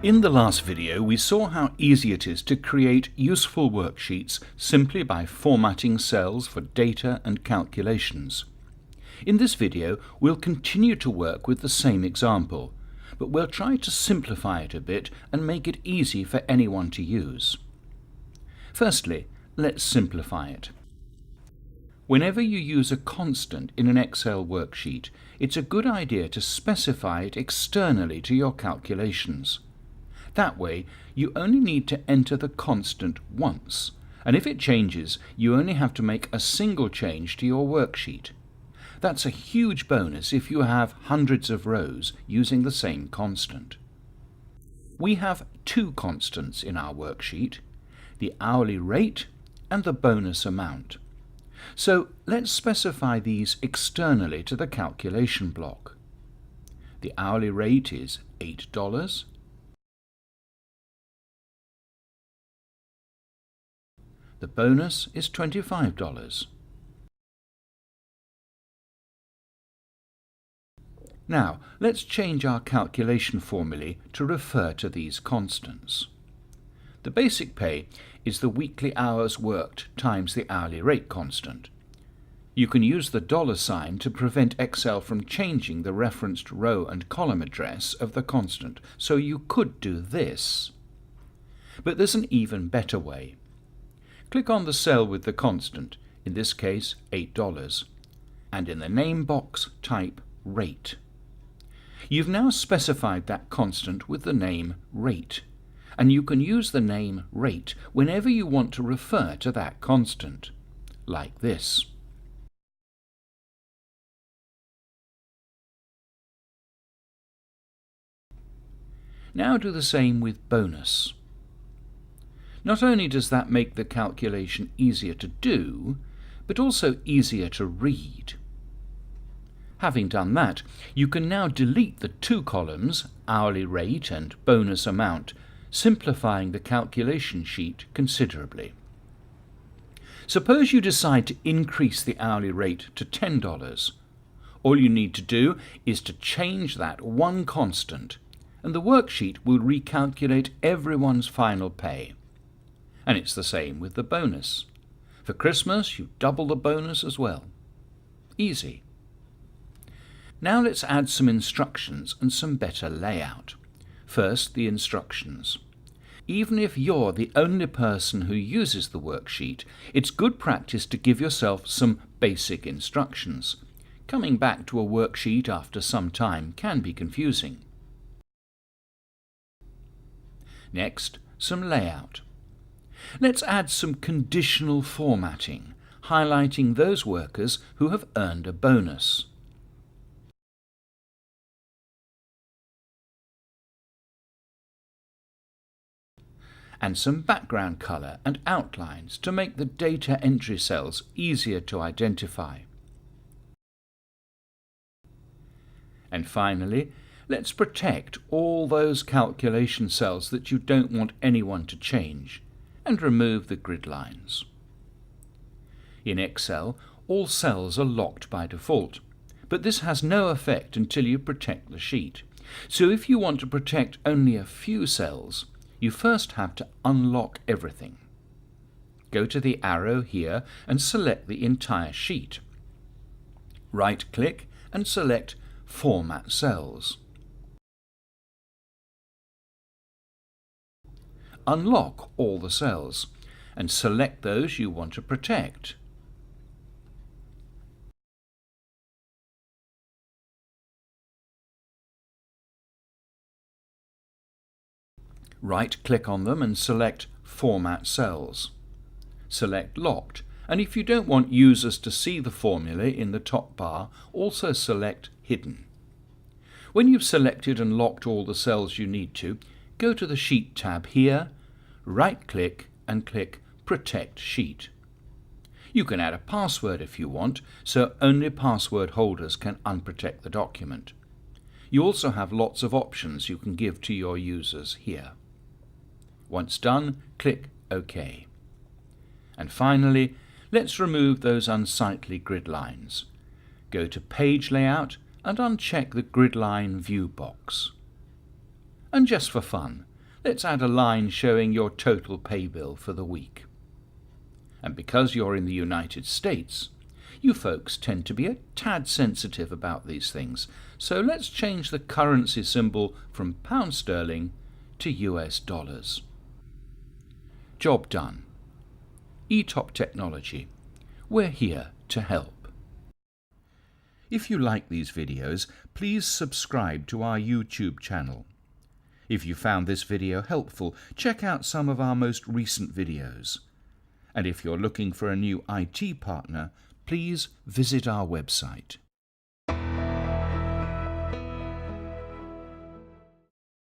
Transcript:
In the last video, we saw how easy it is to create useful worksheets simply by formatting cells for data and calculations. In this video, we'll continue to work with the same example, but we'll try to simplify it a bit and make it easy for anyone to use. Firstly, let's simplify it. Whenever you use a constant in an Excel worksheet, it's a good idea to specify it externally to your calculations. That way, you only need to enter the constant once, and if it changes, you only have to make a single change to your worksheet. That's a huge bonus if you have hundreds of rows using the same constant. We have two constants in our worksheet, the hourly rate and the bonus amount. So let's specify these externally to the calculation block. The hourly rate is $8. The bonus is $25. Now, let's change our calculation formulae to refer to these constants. The basic pay is the weekly hours worked times the hourly rate constant. You can use the dollar sign to prevent Excel from changing the referenced row and column address of the constant, so you could do this. But there's an even better way. Click on the cell with the constant, in this case $8, and in the name box type rate. You've now specified that constant with the name rate, and you can use the name rate whenever you want to refer to that constant, like this. Now do the same with bonus. Not only does that make the calculation easier to do, but also easier to read. Having done that, you can now delete the two columns, hourly rate and bonus amount, simplifying the calculation sheet considerably. Suppose you decide to increase the hourly rate to $10. All you need to do is to change that one constant, and the worksheet will recalculate everyone's final pay. And it's the same with the bonus. For Christmas, you double the bonus as well. Easy. Now let's add some instructions and some better layout. First, the instructions. Even if you're the only person who uses the worksheet, it's good practice to give yourself some basic instructions. Coming back to a worksheet after some time can be confusing. Next, some layout. Let's add some conditional formatting, highlighting those workers who have earned a bonus. And some background colour and outlines to make the data entry cells easier to identify. And finally, let's protect all those calculation cells that you don't want anyone to change, and remove the grid lines. In Excel, all cells are locked by default, but this has no effect until you protect the sheet. So if you want to protect only a few cells, you first have to unlock everything. Go to the arrow here and select the entire sheet. Right-click and select Format Cells. Unlock all the cells and select those you want to protect. Right-click on them and select Format Cells. Select Locked, and if you don't want users to see the formula in the top bar, also select Hidden. When you've selected and locked all the cells you need to, go to the Sheet tab here, right-click and click Protect Sheet. You can add a password if you want, so only password holders can unprotect the document. You also have lots of options you can give to your users here. Once done, click OK. And finally, let's remove those unsightly grid lines. Go to Page Layout and uncheck the Grid Line View box. And just for fun, let's add a line showing your total pay bill for the week. And because you're in the United States, you folks tend to be a tad sensitive about these things, so let's change the currency symbol from pound sterling to US dollars. Job done. eTop Technology. We're here to help. If you like these videos, please subscribe to our YouTube channel. If you found this video helpful, check out some of our most recent videos. And if you're looking for a new IT partner, please visit our website.